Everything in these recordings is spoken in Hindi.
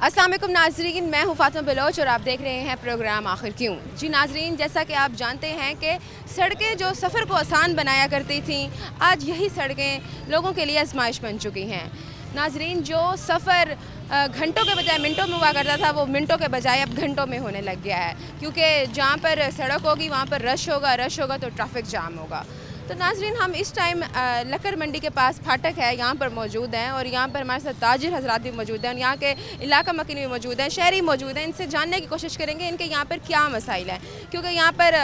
अस्सलाम वालेकुम नाजरीन, मैं हूँ फातिमा बलोच और आप देख रहे हैं प्रोग्राम आखिर क्यों। जी नाजरीन, जैसा कि आप जानते हैं कि सड़कें जो सफ़र को आसान बनाया करती थीं, आज यही सड़कें लोगों के लिए आजमाइश बन चुकी हैं। नाजरीन, जो सफ़र घंटों के बजाय मिनटों में हुआ करता था, वो मिनटों के बजाय अब घंटों में होने लग गया है, क्योंकि जहाँ पर सड़क होगी वहाँ पर रश होगा तो ट्रैफिक जाम होगा। तो नाजरीन, हम इस टाइम लक्कर मंडी के पास फाटक है, यहाँ पर मौजूद हैं और यहाँ पर हमारे साथ ताजिर हजरात भी मौजूद हैं और यहाँ के इलाका मकीन भी मौजूद हैं, शहरी मौजूद हैं। इनसे जानने की कोशिश करेंगे इनके यहाँ पर क्या मसाइल हैं, क्योंकि यहाँ पर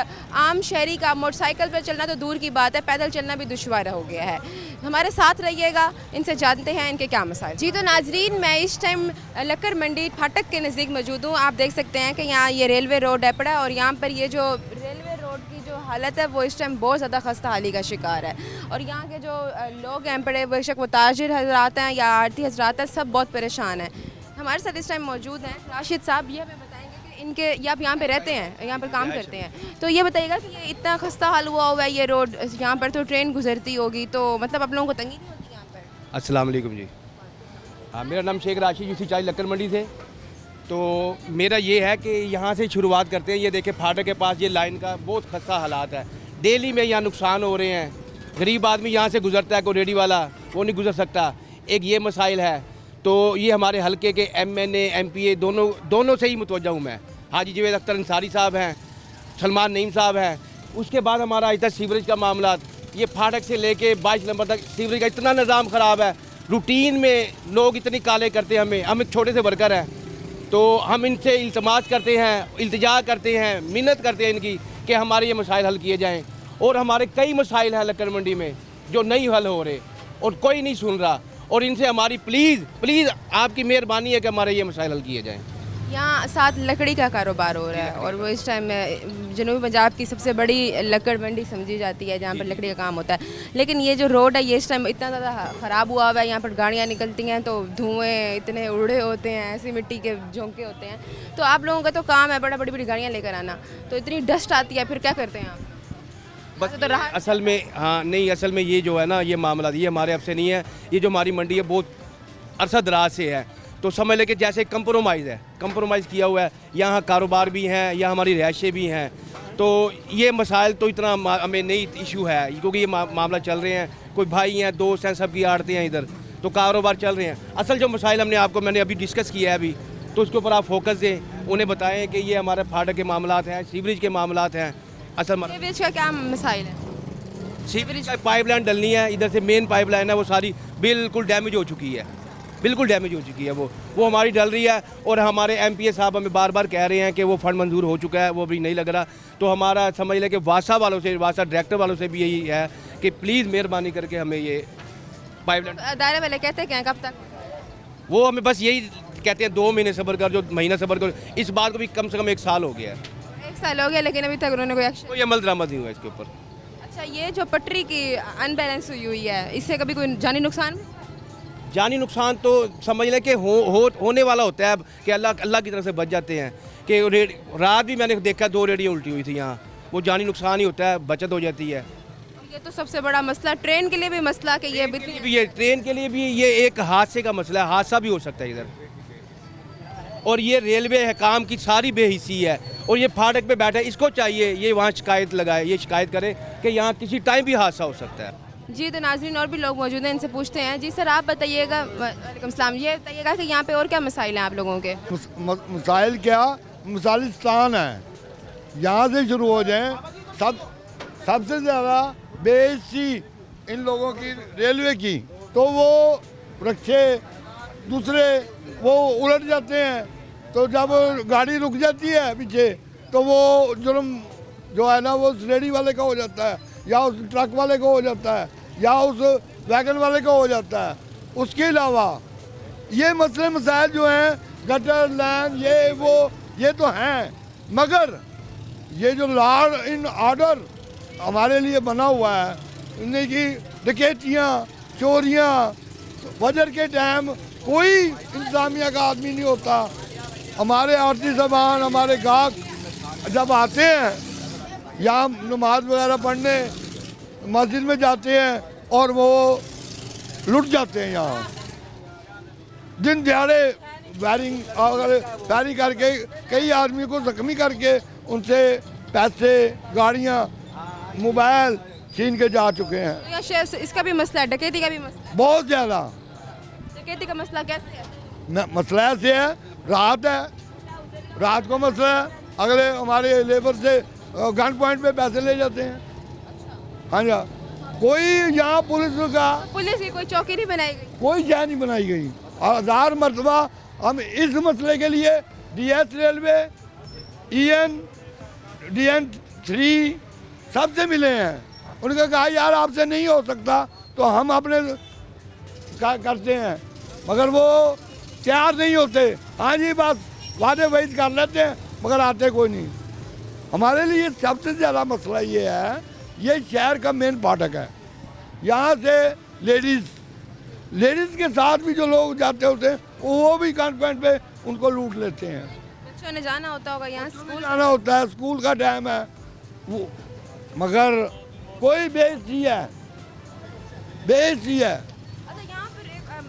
आम शहरी का मोटरसाइकिल पर चलना तो दूर की बात है, पैदल चलना भी दुश्वार हो गया है। हमारे साथ रहिएगा, इनसे जानते हैं इनके क्या मसाइल। जी तो नाजरीन, मैं इस टाइम लक्कर मंडी फाटक के नज़दीक मौजूद हूँ। आप देख सकते हैं कि यहाँ ये रेलवे रोड है पड़ा और यहाँ पर ये जो रेलवे रोड की जो हालत है वो इस टाइम बहुत ज़्यादा खस्ता हाली का शिकार है। और यहाँ के जो लोग हैं पड़े, बेशक वो ताजिर हजरात हैं या आरती हजरात हैं, सब बहुत परेशान हैं। हमारे साथ इस टाइम मौजूद हैं राशिद साहब। ये हमें बताएंगे कि इनके ये आप यहाँ पे रहते हैं, यहाँ पर काम करते हैं, तो ये बताइएगा कि ये इतना खस्ता हाल हुआ है ये रोड, यहाँ पर तो ट्रेन गुजरती होगी, तो मतलब आप लोगों को तंगी नहीं होती यहाँ पर? अस्सलाम वालेकुम जी। हाँ, मेरा नाम शेख राशिद यूसी चाय लक्कर मंडी से। तो मेरा ये है कि यहाँ से शुरुआत करते हैं। ये देखें फाटक के पास ये लाइन का बहुत खस्ता हालात है, डेली में यहाँ नुकसान हो रहे हैं। गरीब आदमी यहाँ से गुजरता है, कोई रेडी वाला वो नहीं गुजर सकता। एक ये मसाइल है। तो ये हमारे हलके के MNA MPA दोनों से ही मुतवज्जा हूँ मैं। हाजी जवेद अख्तर अंसारी साहब हैं, सलमान नईम साहब हैं। उसके बाद हमारा इधर सीवरेज का मामला, ये फाटक से लेके 22 नंबर तक सीवरेज का इतना निज़ाम ख़राब है। रूटीन में लोग इतनी काले करते हैं हम एक छोटे से वर्कर हैं, तो हम इनसे इल्तमास करते हैं, इल्तिजा करते हैं, मिन्नत करते हैं इनकी कि हमारे ये मसाइल हल किए जाएं। और हमारे कई मसाइल हैं लक्कर मंडी में जो नहीं हल हो रहे और कोई नहीं सुन रहा। और इनसे हमारी प्लीज़ आपकी मेहरबानी है कि हमारे ये मसाइल हल किए जाएँ। यहाँ साथ लकड़ी का कारोबार हो रहा है और वो इस टाइम में जनूबी पंजाब की सबसे बड़ी लकड़ मंडी समझी जाती है, जहाँ पर लकड़ी का काम होता है। लेकिन ये जो रोड है ये इस टाइम इतना ज़्यादा ख़राब हुआ हुआ है, यहाँ पर गाड़ियाँ निकलती हैं तो धुएँ इतने उड़े होते हैं, ऐसी मिट्टी के झोंके होते हैं। तो आप लोगों का तो काम है बड़ी बड़ी गाड़ियाँ लेकर आना, तो इतनी डस्ट आती है, फिर क्या करते हैं आप? बस तो असल में हाँ नहीं, असल में ये जो है ना, ये मामला ये हमारे अब से नहीं है। ये जो हमारी मंडी है बहुत अरसा दराज से है, तो समझ लें कि जैसे कंप्रोमाइज़ किया हुआ है। यहाँ कारोबार भी हैं, यहाँ हमारी रिहायशें भी हैं। तो ये मसाइल तो इतना हमें नहीं इशू है, क्योंकि ये मामला चल रहे हैं, कोई भाई हैं, दोस्त हैं, सब की आड़ते हैं इधर, तो कारोबार चल रहे हैं। असल जो मसाइल मैंने अभी डिस्कस किया है अभी, तो उसके ऊपर आप फोकस दें, उन्हें बताएँ कि ये हमारे फाटक के मामला हैं, सीवरेज के मामला हैं। असल सीवरेज का क्या मसाइल है? सीवरेज का पाइपलाइन डलनी है, इधर से मेन पाइपलाइन है वो सारी बिल्कुल डैमेज हो चुकी है, वो हमारी डल रही है। और हमारे MPA साहब हमें बार बार कह रहे हैं कि वो फंड मंजूर हो चुका है, वो भी नहीं लग रहा। तो हमारा समझ लें कि वासा डायरेक्टर वालों से भी यही है कि प्लीज़ मेहरबानी करके हमें ये पाइपलाइन। दायरे वाले कहते हैं कब तक? वो हमें बस यही कहते हैं 2 महीने सब्र कर, जो महीना सब्र कर। इस बात को भी कम से कम 1 साल हो गया है। 1 साल हो गया, लेकिन अभी तक उन्होंने कोई अमल दरामद नहीं हुआ इसके ऊपर। अच्छा, ये जो पटरी की अनबैलेंस हुई है, इससे कभी कोई जानी नुकसान तो समझ लें कि होने वाला होता है, कि अल्लाह की तरफ से बच जाते हैं। कि रात भी मैंने देखा 2 रेडियाँ उल्टी हुई थी यहाँ, वो जानी नुकसान ही होता है, बचत हो जाती है। ये तो सबसे बड़ा मसला, ट्रेन के लिए भी मसला कि ये ट्रेन के लिए भी ये एक हादसे का मसला है, हादसा भी हो सकता है इधर। और ये रेलवे है काम की सारी बेहिसी है, और ये फाटक पे बैठा है, इसको चाहिए ये वहाँ शिकायत लगाए, ये शिकायत करे कि यहाँ किसी टाइम भी हादसा हो सकता है। जी तो नाजरीन, और भी लोग मौजूद हैं, इनसे पूछते हैं। जी सर, आप बताइएगा। वालेकुम सलाम। ये बताइएगा कि यहाँ पे और क्या मसाइल हैं आप लोगों के? मसाइल क्या, मिसालिस्तान है। यहाँ से शुरू हो जाए। सबसे ज़्यादा बेइज्जती इन लोगों की रेलवे की, तो वो रक्षे दूसरे वो उलट जाते हैं, तो जब गाड़ी रुक जाती है पीछे तो वो जुर्म जो है ना वो रेडी वाले का हो जाता है, या उस ट्रक वाले को हो जाता है, या उस वैगन वाले को हो जाता है। उसके अलावा ये मसले मसाइल जो हैं, गटर लैंड ये तो हैं, मगर ये जो लॉ इन ऑर्डर हमारे लिए बना हुआ है, इनकी की डकैतियाँ, चोरियाँ, फजर के टाइम कोई इंतजामिया का आदमी नहीं होता। हमारे आरती सामान, हमारे गाहक जब आते हैं यहाँ नमाज वगैरह पढ़ने मस्जिद में जाते हैं और वो लुट जाते हैं। यहाँ दिन दिहाड़े फायरिंग करके कई आदमी को जख्मी करके उनसे पैसे, गाड़ियाँ, मोबाइल छीन के जा चुके हैं। तो यहाँ इसका भी मसला है, डकैती का भी मसला है। बहुत ज़्यादा डकैती का मसला कैसे है? मसला ऐसे है, रात को मसला है, अगले हमारे लेबर से गन पॉइंट पे पैसे ले जाते हैं। हाँ जी, कोई यहाँ पुलिस की कोई चौकी नहीं बनाई गई? कोई जगह नहीं बनाई गई। 1000 मरतबा हम इस मसले के लिए DS रेलवे, DN3 सबसे मिले हैं। उनका कहा यार आपसे नहीं हो सकता तो हम अपने करते हैं, मगर वो तैयार नहीं होते। हाँ जी, बस वादे वहीद कर लेते हैं मगर आते कोई नहीं। हमारे लिए सबसे ज़्यादा मसला ये है, ये शहर का मेन फाटक है। यहाँ से लेडीज़ के साथ भी जो लोग जाते होते हैं वो भी गन पॉइंट पे उनको लूट लेते हैं। बच्चों ने जाना होता होगा, यहाँ स्कूल जाना होता है, स्कूल का टाइम है वो, मगर कोई बेइज्जती है। अच्छा, यहाँ पर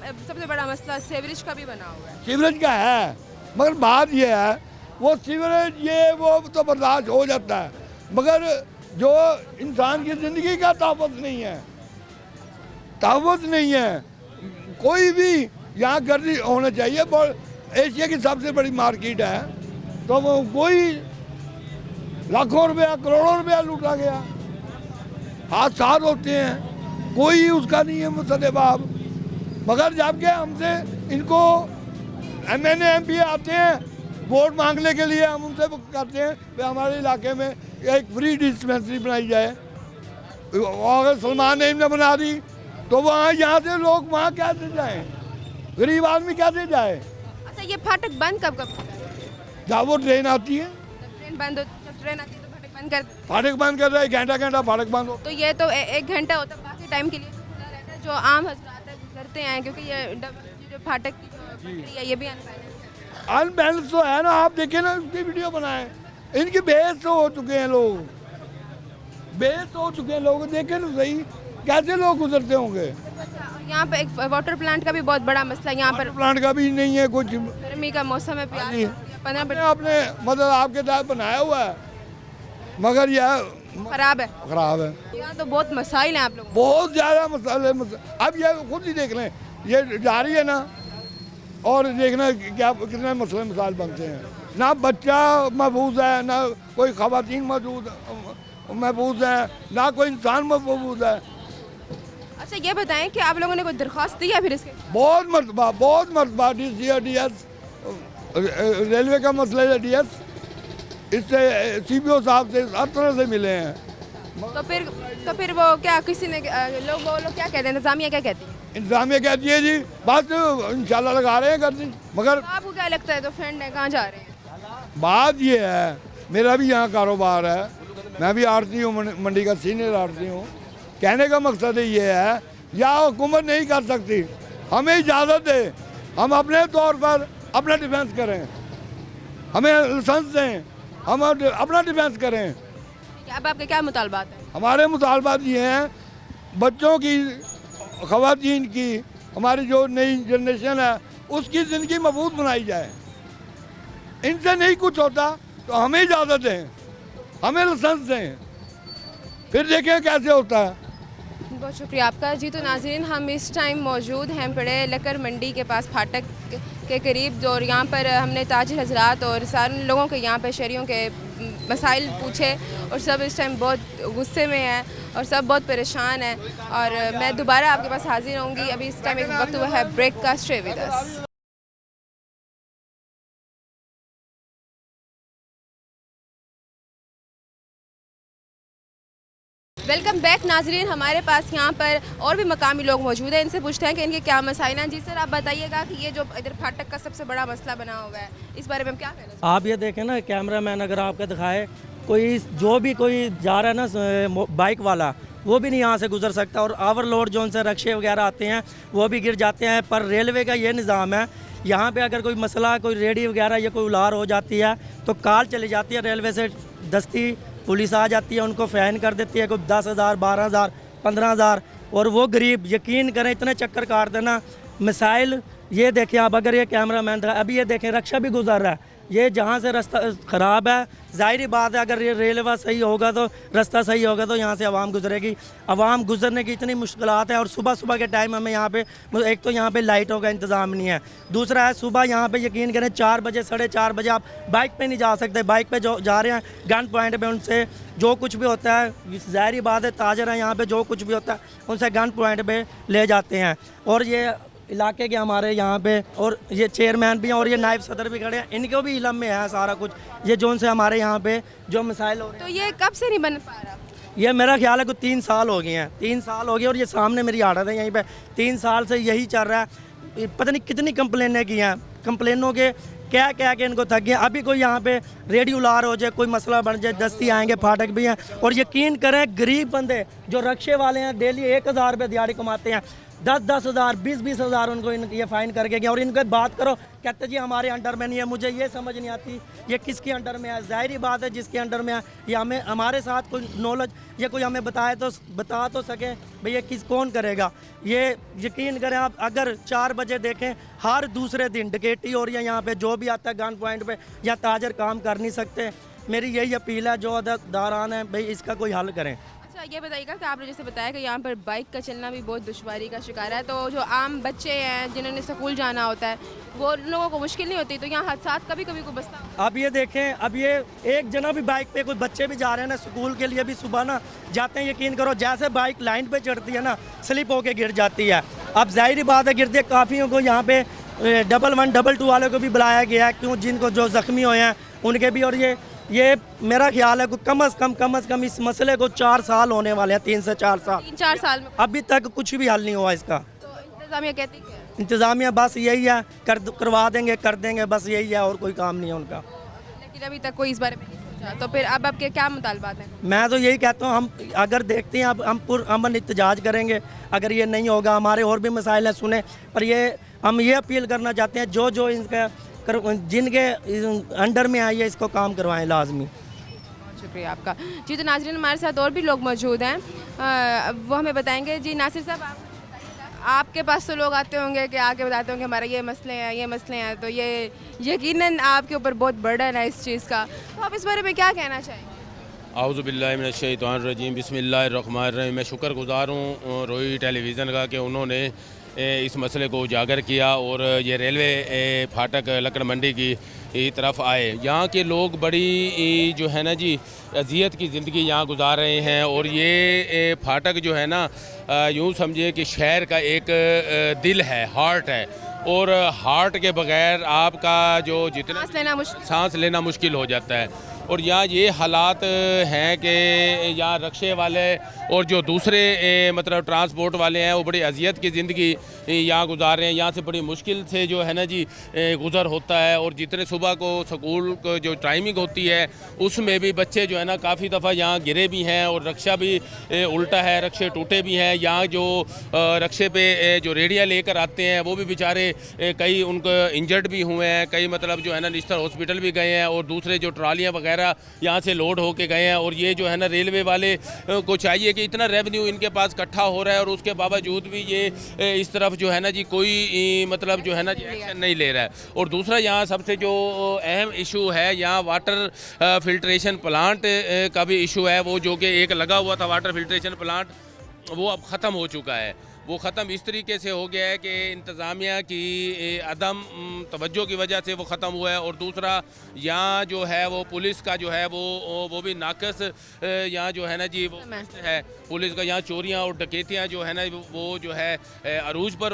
एक सबसे बड़ा मसला सीवरेज का भी बना हुआ है। सीवरेज का है, मगर बात ये है वो सीवरेज ये वो तो बर्दाश्त हो जाता है, मगर जो इंसान की ज़िंदगी का तहफ़्फ़ुज़ नहीं है। कोई भी यहाँ गर्दी होना चाहिए। एशिया की सबसे बड़ी मार्केट है, तो वो कोई लाखों रुपया, करोड़ों रुपया लूटा गया। हादसा होते हैं, कोई उसका नहीं है मुसद्देबाब। मगर जबकि हमसे इनको MNA MP आते हैं वोट मांगने के लिए, हम उनसे कहते हैं कि हमारे इलाके में एक फ्री डिस्पेंसरी बनाई जाए। अगर सलमान नईम ने बना दी तो वहाँ यहाँ से लोग वहाँ कैसे जाएं? गरीब आदमी कैसे जाए? अच्छा, ये फाटक बंद कब होता है? जब वो ट्रेन आती है। जब ट्रेन आती है तो फाटक बंद कर रहा है, घंटा फाटक बंद हो। तो ये तो 1 घंटा होता है, बाकी टाइम के लिए खुला रहता है। जो आम हजरात गुजरते हैं, क्योंकि ये जो फाटक की जो पटरी है ये भी अनबैलेंस तो है ना। आप देखें ना, उसकी वीडियो बनाए, इनकी बेइज्जत हो चुके हैं लोग, देखें ना सही कैसे लोग गुजरते होंगे। यहाँ पे एक वाटर प्लांट का भी बहुत बड़ा मसला है। यहाँ पर प्लांट का भी नहीं है कुछ। गर्मी का मौसम है, प्याज 15 आपने मतलब आपके तहत बनाया हुआ है, मगर यह खराब है। यहाँ तो बहुत मसाइल हैं आप लोग, बहुत ज़्यादा मसाले। अब ये खुद ही देख लें, ये जारी है ना, और देखना क्या कितने मसले मसाइल बनते हैं। ना बच्चा महफूज है, ना कोई ख़वातीन महफूज है, ना कोई इंसान महफूज है। अच्छा, ये बताएं कि आप लोगों ने कोई दरख्वास्त दी है फिर इसके? बहुत मरतबा DC और DS रेलवे का मसला है। DS इससे CBO साहब से हर तरह से मिले हैं। तो फिर वो क्या किसी ने लोग क्या कहते हैं, इंतजामिया क्या कहती है? इंतजामिया कहती है जी बस इंशाल्लाह लगा रहे हैं गर्दी। मगर तो आपको क्या लगता है, तो फ्रेंड है, कहाँ जा रहे हैं? बात ये है, मेरा भी यहाँ कारोबार है, मैं भी आड़ती हूँ, मंडी का सीनियर आड़ती हूँ। कहने का मकसद ये है, या हुकूमत नहीं कर सकती, हमें इजाज़त दे, हम अपने तौर पर अपना डिफेंस करें, हमें लाइसेंस दें, हम अपना डिफेंस करें। अब आपके क्या मुतालबात हैं? हमारे मुतालबात ये हैं, बच्चों की, ख़वातीन की, हमारी जो नई जनरेशन है उसकी ज़िंदगी महफूज बनाई जाए। इनसे नहीं कुछ होता तो हमें इजाज़त दें, हमें लाइसेंस दें, फिर देखें कैसे होता है। बहुत शुक्रिया आपका जी। तो नाज़रीन, हम इस टाइम मौजूद हैं बड़े लकर मंडी के पास फाटक के करीब, और यहाँ पर हमने ताजिर हजरात और सारे लोगों के, यहाँ पर शहरियों के मसाइल पूछे, और सब इस टाइम बहुत गुस्से में हैं और सब बहुत परेशान हैं। और मैं दोबारा आपके पास हाजिर होंगी। अभी इस टाइम एक वक्त हुआ है ब्रेक का। Stay with us. Welcome back नाजरीन। हमारे पास यहाँ पर और भी मकामी लोग मौजूद हैं, इनसे पूछते हैं कि इनके क्या मसाइल हैं। जी सर, आप बताइएगा कि ये जो इधर फाटक का सबसे बड़ा मसला बना हुआ है, इस बारे में हम क्या कहना चाहते हैं? आप ये देखें ना, कैमरामैन अगर आपको दिखाए, कोई जा रहा है ना बाइक वाला, वो भी नहीं यहाँ से गुजर सकता। और ओवरलोड जो उनसे रक्शे वगैरह आते हैं वो भी गिर जाते हैं। पर रेलवे का ये निज़ाम है, यहाँ पे अगर कोई मसला, कोई रेडी वगैरह या कोई उलार हो जाती है तो कॉल चली जाती है रेलवे से, दस्ती पुलिस आ जाती है, उनको फ़ाइन कर देती है, कोई 10,000, 12,000, 15,000। और वो गरीब, यकीन करें, इतने चक्कर काट देना, मिसाइल ये देखिए आप, अगर ये कैमरा मैन था, अभी ये देखें रक्षा भी गुजर रहा है, ये जहाँ से रास्ता ख़राब है, ज़ाहिर बात है अगर ये रेलवे सही होगा तो रास्ता सही होगा तो यहाँ से आवाम गुजरेगी। आवाम गुजरने की इतनी मुश्किलात है, और सुबह सुबह के टाइम हमें यहाँ पे, एक तो यहाँ पे लाइटों का इंतज़ाम नहीं है, दूसरा है सुबह यहाँ पे यकीन करें 4 बजे 4:30 बजे आप बाइक पे नहीं जा सकते। बाइक पे जो जा रहे हैं गन पॉइंट पे, उनसे जो कुछ भी होता है, ज़ाहिर बात है ताजर है यहाँ पे, जो कुछ भी होता है उनसे गन पॉइंट पे ले जाते हैं। और ये इलाके के हमारे यहाँ पे, और ये चेयरमैन भी हैं और ये नायब सदर भी खड़े हैं, इनको भी इलम में है सारा कुछ, ये जो उनसे हमारे यहाँ पे जो मिसाइल हो रहे हैं। तो ये कब से नहीं बन पा रहा? ये मेरा ख्याल है कुछ 3 साल हो गए हैं, 3 साल हो गए, और ये सामने मेरी आड़त है यहीं पे, 3 साल से यही चल रहा है। पता नहीं कितनी कंप्लेनें की हैं, कंप्लेनों के क्या क्या के इनको थक गए। अभी कोई यहाँ पे रेडियोलार हो जाए, कोई मसला बन जाए, दस्ती आएंगे, फाटक भी हैं। और यकीन करें गरीब बंदे जो रक्शे वाले हैं डेली 1000 रुपये दिहाड़ी कमाते हैं, 10-10 हज़ार 20-20 हज़ार उनको ये फ़ाइन करके गया। और इनको बात करो, कहते जी हमारे अंडर में नहीं है। मुझे ये समझ नहीं आती ये किसके अंडर में है। ज़ाहिर बात है जिसके अंडर में है, ये हमें हमारे साथ कोई नॉलेज, ये कोई हमें बता तो सके भाई ये कौन करेगा। ये यकीन करें आप, अगर 4 बजे देखें हर दूसरे दिन डकैती हो रही है यहाँ पे, जो भी आता है गन पॉइंट पे, या ताजर काम कर नहीं सकते। मेरी यही अपील है जो अदादारान है भाई इसका कोई हल करें। अच्छा ये बताइएगा कि आपने जैसे बताया कि यहाँ पर बाइक का चलना भी बहुत दुश्वारी का शिकार है, तो जो आम बच्चे हैं जिन्होंने स्कूल जाना होता है वो लोगों को मुश्किल नहीं होती? तो यहाँ हादसा कभी कभी को बसता है। अब ये देखें, अब ये एक जना भी बाइक पे, कोई बच्चे भी जा रहे हैं ना स्कूल के लिए भी, सुबह ना जाते हैं, यकीन करो जैसे बाइक लाइन पे चढ़ती है ना स्लिप होके गिर जाती है। अब जाहिर बात है गिरते काफ़ियों को यहाँ पे 111 222 वाले को भी बुलाया गया है, क्यों जिनको जो ज़ख्मी हुए हैं उनके भी। और ये मेरा ख्याल है कि कम अज़ कम इस मसले को 4 साल होने वाले हैं, 3 से 4 साल, 3-4 साल में अभी तक कुछ भी हल नहीं हुआ इसका। तो इंतज़ामिया कहती क्या है? इंतज़ामिया बस यही है, करवा देंगे, कर देंगे, बस यही है, और कोई काम नहीं है उनका। लेकिन अभी तक कोई इस बारे में नहीं सोचा, तो फिर अब आपके क्या मुतालबात हैं? मैं तो यही कहता हूँ, हम अगर देखते हैं अब हम पुरअमन एहतजाज करेंगे, अगर ये नहीं होगा, हमारे और भी मसाइल हैं सुने, पर ये हम ये अपील करना चाहते हैं जो इनका जिनके अंडर में आई है इसको काम करवाएं लाजमी। शुक्रिया आपका जी। तो नाज़रीन हमारे साथ और भी लोग मौजूद हैं, वो हमें बताएंगे। जी नासिर साहब, आपके पास तो लोग आते होंगे कि आके बताते होंगे हमारे ये मसले हैं, तो ये यकीनन आपके ऊपर बहुत बर्डन है इस चीज़ का, तो आप इस बारे में क्या कहना चाहेंगे? आऊज़ु बिल्लाहि मिनश शैतानिर रजीम, बिस्मिल्लाहिर्रहमानिर्रहीम। मैं शुक्रगुज़ार हूँ रोई टेलीविज़न का कि उन्होंने इस मसले को उजागर किया और ये रेलवे फाटक लकड़ मंडी की तरफ आए। यहाँ के लोग बड़ी जो है ना जी अजियत की ज़िंदगी यहाँ गुजार रहे हैं, और ये फाटक जो है ना यूँ समझिए कि शहर का एक दिल है, हार्ट है, और हार्ट के बगैर आपका जो जितना सांस लेना मुश्किल हो जाता है। और यहाँ ये हालात हैं कि यहाँ रक्शे वाले और जो दूसरे मतलब ट्रांसपोर्ट वाले हैं वो बड़ी अजियत की ज़िंदगी यहाँ गुजार रहे हैं। यहाँ से बड़ी मुश्किल से जो है ना जी गुज़र होता है, और जितने सुबह को स्कूल को जो टाइमिंग होती है उसमें भी बच्चे जो है ना काफ़ी दफ़ा यहाँ गिरे भी हैं, और रक्षा भी उल्टा है, रक्शे टूटे भी हैं। यहाँ जो रक्शे पे जो रेडिया लेकर आते हैं वो भी बेचारे कई उनको इंजर्ड भी हुए हैं, कई मतलब जो है ना निस्तर हॉस्पिटल भी गए हैं, और दूसरे जो ट्रालियाँ वगैरह यहाँ से लोड होके गए हैं। और ये जो है ना रेलवे वाले को चाहिए कि इतना रेवेन्यू इनके पास इकट्ठा हो रहा है, और उसके बावजूद भी ये इस तरफ जो है ना जी कोई मतलब जो है ना जी एक्शन नहीं ले रहा है। और दूसरा यहाँ सबसे जो अहम इशू है, यहाँ वाटर फिल्ट्रेशन प्लांट का भी इशू है। वो जो कि एक लगा हुआ था वाटर फिल्ट्रेशन प्लांट, वो अब ख़त्म हो चुका है। वो ख़त्म इस तरीके से हो गया है कि इंतज़ामिया की अदम तवज्जो की वजह से वो ख़त्म हुआ है। और दूसरा यहाँ जो है वो पुलिस का जो है वो भी नाकस यहाँ जो है ना जी वो है पुलिस का। यहाँ चोरियाँ और डकैतियाँ जो है ना वो जो है अरूज पर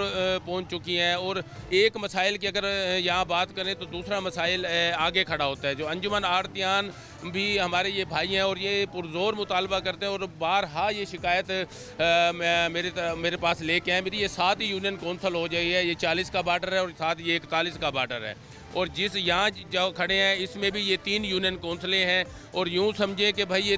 पहुँच चुकी हैं। और एक मसाइल की अगर यहाँ बात करें तो दूसरा मसाइल आगे खड़ा होता है। जो अंजुमन आरतियान भी हमारे ये भाई हैं और ये पुरजोर मुतालबा करते हैं, और बारहा ये शिकायत मेरे पास लेके आए। मेरी ये 7 ही यूनियन कौंसल हो जाई है, ये 40 का बार्डर है और साथ ये 41 का बार्डर है। और जिस यहाँ जो खड़े हैं इसमें भी ये 3 यूनियन कौंसलें हैं। और यूँ समझे कि भाई ये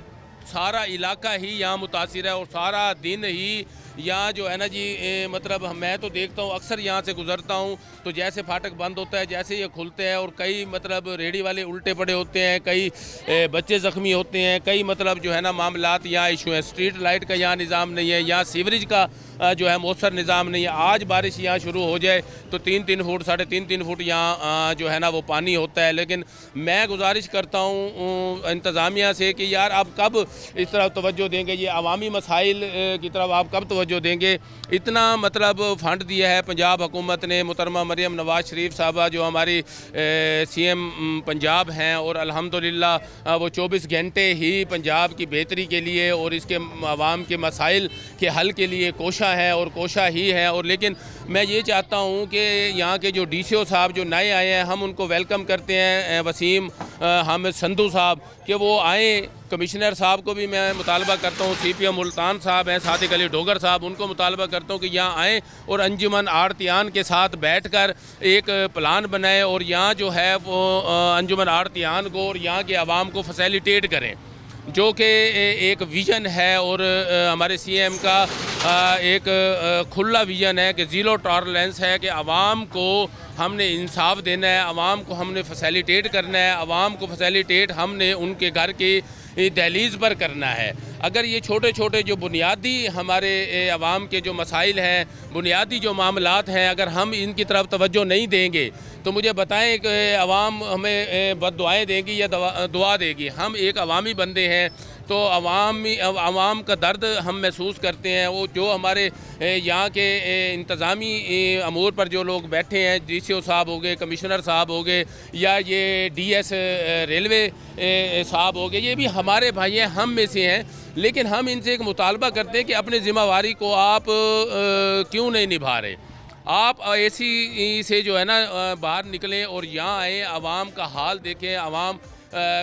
सारा इलाका ही यहाँ मुतासिर है और सारा दिन ही यहाँ जो है ना जी मतलब मैं तो देखता हूँ, अक्सर यहाँ से गुजरता हूँ तो जैसे फाटक बंद होता है जैसे ये खुलते हैं और कई मतलब रेडी वाले उल्टे पड़े होते हैं, कई बच्चे ज़ख्मी होते हैं, कई मतलब जो है ना मामलात यहाँ इशू है। स्ट्रीट लाइट का यहाँ निज़ाम नहीं है, यहाँ सीवरेज का जो है मौसर निज़ाम नहीं है। आज बारिश यहाँ शुरू हो जाए तो 3-3 फुट 3.5 फुट यहाँ जो है ना वो पानी होता है। लेकिन मैं गुजारिश करता हूँ इंतज़ामिया से कि यार आप कब इस तरफ तवज्जो देंगे, ये अवामी मसाइल की तरफ आप कब तवज्जो देंगे। इतना मतलब फ़ंड दिया है पंजाब हुकूमत ने, मुहतरमा मरियम नवाज़ शरीफ साहबा जो हमारी CM पंजाब हैं और अल्हम्दुलिल्लाह वो 24 घंटे ही पंजाब की बेहतरी के लिए और इसके आवाम के मसाइल के हल के लिए कोशा है और कोशा ही है। और लेकिन मैं ये चाहता हूँ कि यहाँ के जो DCO साहब जो नए आए हैं हम उनको वेलकम करते हैं, वसीम हामिद संधू साहब, कि वो आएँ। कमिश्नर साहब को भी मैं मुतालबा करता हूँ, CPM मुल्तान साहब हैं, सादिक अली डोगर साहब, उनको मुतालबा करता हूँ कि यहाँ आएँ और अंजुमन आरतियान के साथ बैठकर एक प्लान बनाएं और यहाँ जो है वो अंजुमन आरतियान को और यहाँ के आवाम को फैसिलिटेट करें, जो कि एक विज़न है और हमारे CM का एक खुला विज़न है कि ज़ीरो टॉलरेंस है कि आवाम को हमने इंसाफ देना है, आवाम को हमने फैसिलिटेट करना है, आवाम को फैसिलिटेट हमने उनके घर की दहलीज़ पर करना है। अगर ये छोटे छोटे जो बुनियादी हमारे आवाम के जो मसाइल हैं, बुनियादी जो मामलात हैं, अगर हम इनकी तरफ तवज्जो नहीं देंगे तो मुझे बताएं कि आवाम हमें बद्दुआएं देंगी या दुआ देगी। हम एक अवामी बंदे हैं तो आवाम का दर्द हम महसूस करते हैं। वो जो हमारे यहाँ के इंतज़ामी अमूर पर जो लोग बैठे हैं, DCO साहब हो गए, कमिश्नर साहब हो गए या ये DS रेलवे साहब हो गए, ये भी हमारे भाई हैं, हम में से हैं। लेकिन हम इनसे एक मुतालबा करते हैं कि अपनी ज़िम्मेवारी को आप क्यों नहीं निभा रहे। आप AC से जो है ना बाहर निकलें और यहाँ आएँ, आवाम का हाल देखें, आवाम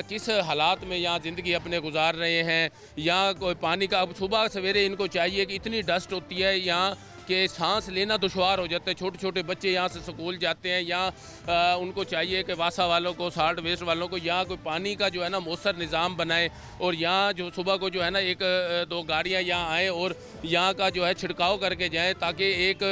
किस हालात में यहाँ ज़िंदगी अपने गुजार रहे हैं। यहाँ कोई पानी का, अब सुबह सवेरे इनको चाहिए कि इतनी डस्ट होती है यहाँ कि सांस लेना दुश्वार हो जाता है। छोटे छोटे बच्चे यहाँ से स्कूल जाते हैं, यहाँ उनको चाहिए कि वासा वालों को, सॉल्ट वेस्ट वालों को यहाँ कोई पानी का जो है ना मौसर निज़ाम बनाए और यहाँ जो सुबह को जो है ना 1-2 गाड़ियाँ यहाँ आएँ और यहाँ का जो है छिड़काव करके जाएँ, ताकि एक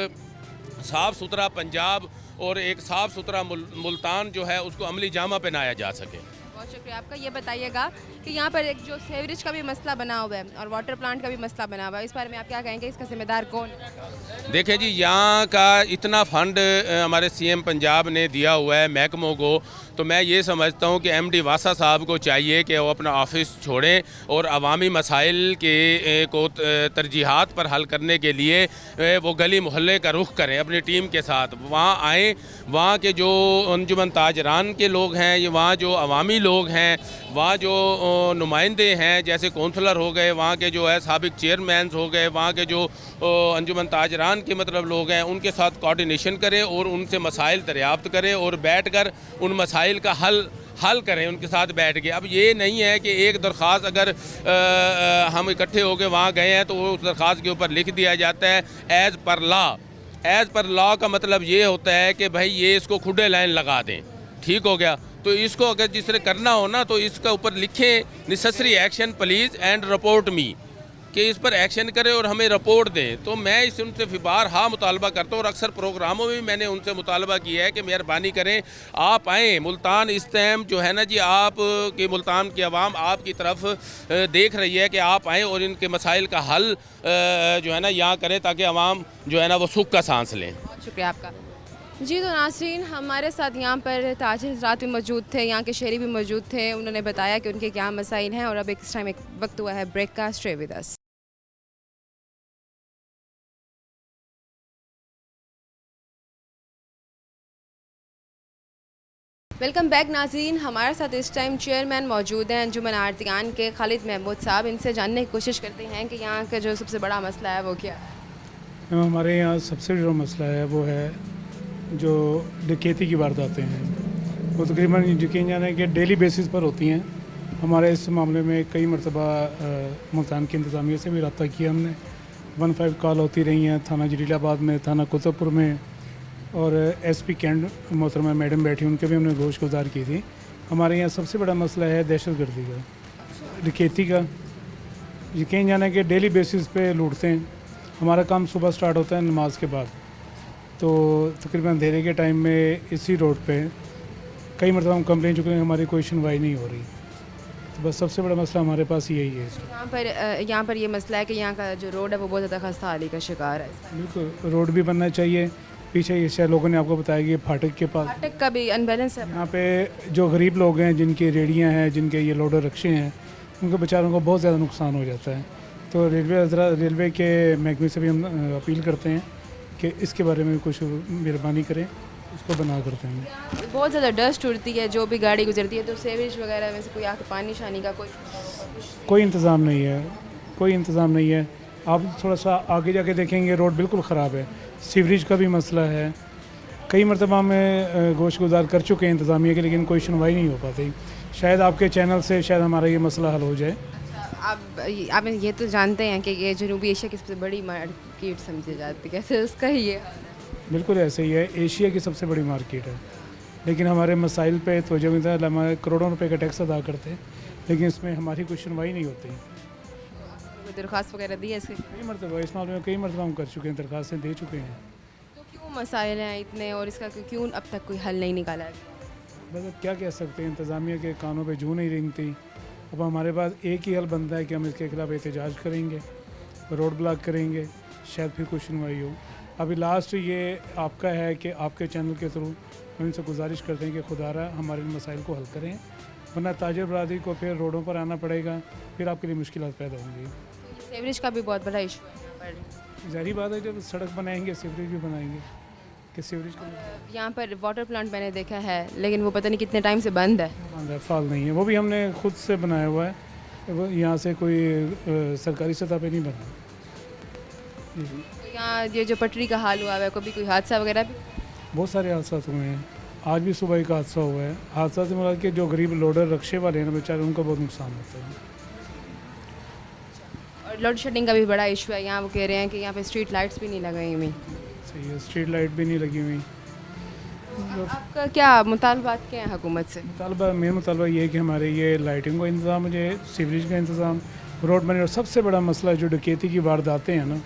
साफ़ सुथरा पंजाब और एक साफ़ सुथरा मुल्तान जो है उसको अमली जामा पहनाया जा सके। बहुत शुक्रिया आपका। ये बताइएगा कि यहाँ पर एक जो सीवरेज का भी मसला बना हुआ है और वाटर प्लांट का भी मसला बना हुआ है, इस बारे में आप क्या कहेंगे, इसका जिम्मेदार कौन है? देखें जी, यहाँ का इतना फ़ंड हमारे CM पंजाब ने दिया हुआ है महकमों को, तो मैं ये समझता हूँ कि MD वासा साहब को चाहिए कि वो अपना ऑफिस छोड़ें और अवामी मसाइल के को तरजीहात पर हल करने के लिए वो गली मोहल्ले का रुख करें अपनी टीम के साथ। वहाँ आएँ, वहाँ के जो अंजुमन ताजरान के लोग हैं, ये वहाँ जो अवामी लोग हैं, वहाँ जो नुमाइंदे हैं जैसे कौंसलर हो गए, वहाँ के जो है साबिक चेयरमैन हो गए, वहाँ के जो अंजुमन ताजरान के मतलब लोग हैं, उनके साथ कोऑर्डिनेशन करें और उनसे मसाइल दरियाफ्त करें और बैठकर उन मसाइल का हल करें उनके साथ बैठ के। अब ये नहीं है कि एक दरख्वास्त अगर हम इकट्ठे होकर वहाँ गए हैं तो उस दरख्वास्त के ऊपर लिख दिया जाता है as per law. As per law का मतलब ये होता है कि भाई ये इसको खुडे लाइन लगा दें, ठीक हो गया। तो इसको अगर जिस तरह करना हो ना तो इसका ऊपर लिखें necessary action please and report me, कि इस पर एक्शन करें और हमें रिपोर्ट दें। तो मैं इस उनसे बार हाँ मुतालबा करता हूँ और अक्सर प्रोग्रामों में भी मैंने उनसे मुतालबा किया है कि मेहरबानी करें आप आएँ मुल्तान। इस टाइम जो है ना जी, आप के मुल्तान की आवाम आपकी तरफ देख रही है कि आप आएँ और इनके मसाइल का हल जो है ना यहाँ करें, ताकि आवाम जो है ना वो सुख का सांस लें। बहुत शुक्रिया आपका। जी तो नाज़रीन, हमारे साथ यहाँ पर ताजिर हज़रात भी मौजूद थे, यहाँ के शहरी भी मौजूद थे, उन्होंने बताया कि उनके क्या मसाइल हैं। और अब इस टाइम एक वक्त हुआ है ब्रेक का। Stay with us. Welcome back नाज़रीन, हमारे साथ इस टाइम चेयरमैन मौजूद हैं अंजुमन आरतियान के, खालिद महमूद साहब। इनसे जानने की कोशिश करते हैं कि यहाँ का जो सबसे बड़ा मसला है वो क्या है। हमारे यहाँ सबसे जो मसला है वो है जो डकैती की वारदातें हैं, वो तकरीबन यकीन जाने कि डेली बेसिस पर होती हैं। हमारे इस मामले में कई मरतबा मुल्तान की इंतज़ामिया से भी रब्ता किया हमने। 15 कॉल होती रही हैं थाना जलीलाबाद में, थाना कुतुबपुर में, और SP कैंट मोहतरमा मैडम बैठी, उनके भी हमने गोश गुजार की थी। हमारे यहाँ सबसे बड़ा मसला है दहशत गर्दी का, डकैती का यकीन जाने कि डेली बेसिस पे लूटते हैं। हमारा काम सुबह स्टार्ट होता है नमाज के बाद, तो तकरीबन अंधेरे के टाइम में इसी रोड पे कई मरतबा हम कंप्लेन चुके हैं, हमारी कोई सुनवाई नहीं हो रही। तो बस सबसे बड़ा मसला हमारे पास यही है। यहाँ पर ये मसला है कि यहाँ का जो रोड है वो बहुत ज़्यादा खस्ता हाली का शिकार है। बिल्कुल रोड भी बनना चाहिए। पीछे ये शायद लोगों ने आपको बताया कि फाटक के पास फाटक का भी अनबैलेंस है। यहाँ पे जो गरीब लोग हैं, जिनकी रेडियाँ हैं, जिनके ये लोडर रक्शे हैं, उनके बेचारों को बहुत ज़्यादा नुकसान हो जाता है। तो रेलवे के महकमे से भी हम अपील करते हैं कि इसके बारे में कुछ मेहरबानी करें, इसको बना करते हैं। बहुत ज़्यादा डस्ट उड़ती है जो भी गाड़ी गुजरती है, तो सेवेज वगैरह में से कोई आके पानी शानी का कोई इंतज़ाम नहीं है, कोई इंतज़ाम नहीं है। आप थोड़ा सा आगे जाके देखेंगे रोड बिल्कुल ख़राब है। सीवरेज का भी मसला है। कई मरतबा में गोश गुजार कर चुके हैं इंतज़ामिया के, लेकिन कोई सुनवाई नहीं हो पाती। शायद आपके चैनल से शायद हमारा ये मसला हल हो जाए। आप ये तो जानते हैं कि ये जनूबी एशिया की सबसे बड़ी मार्केट समझी जाती है, कैसे उसका ही है। बिल्कुल ऐसे ही है, एशिया की सबसे बड़ी मार्केट है, लेकिन हमारे मसाइल पे तवज्जो नहीं देता। हमारे करोड़ों रुपए का टैक्स अदा करते हैं, लेकिन इसमें हमारी कोई सुनवाई नहीं होती। कोई दरख्वास्त वगैरह दी है इसकी? कई मरतबा इस मामले में कई मरतबा हम कर चुके हैं, दरख्वास्तें दे चुके हैं। तो क्यों मसाइल हैं इतने और इसका क्यों अब तक कोई हल नहीं निकाला है? बस अब क्या कह सकते हैं, इंतज़ामिया के कानों पे जू नहीं रेंगती। अब हमारे पास एक ही हल बनता है कि हम इसके खिलाफ एहतजाज करेंगे, रोड ब्लॉक करेंगे, शायद फिर कुछ सुनवाई हो। अभी लास्ट ये आपका है कि आपके चैनल के थ्रू हम इनसे गुजारिश करते हैं कि खुदारा हमारे मसाइल को हल करें, वरना ताजर बरादरी को फिर रोडों पर आना पड़ेगा, फिर आपके लिए मुश्किल पैदा होंगी। सीवरेज का भी बहुत बड़ा इशू है यहाँ पर। ज़ाहिर बात है, जब सड़क बनाएंगे सीवरेज भी बनाएंगे कि सीवरेज का यहाँ पर वाटर प्लांट मैंने देखा है, लेकिन वो पता नहीं कितने टाइम से बंद है। फाल नहीं है, वो भी हमने खुद से बनाया हुआ है, वो यहाँ से कोई सरकारी सतह पे नहीं बना। तो यहाँ ये जो पटरी का हाल हुआ है, कभी कोई हादसा वगैरह भी? बहुत सारे हादसा हुए हैं। आज भी सुबह एक हादसा हुआ है। हादसा से मुराद के जो गरीब लोडर रक्शे वाले हैं ना बेचारे, उनको बहुत नुकसान होता है। और लोड शेडिंग का भी बड़ा इशू है यहाँ। वो कह रहे हैं कि यहाँ पे स्ट्रीट लाइट्स भी नहीं लगाई हुई। सही है, स्ट्रीट लाइट भी नहीं लगी हुई। आपका क्या मुतालबात क्या है हुकूमत से? मेरा मुतालबा ये है कि हमारे ये लाइटिंग का इंतज़ाम हो जाए, सीवरेज का इंतज़ाम, रोड बने। और सबसे बड़ा मसला जो डकैती की वारदातें हैं ना,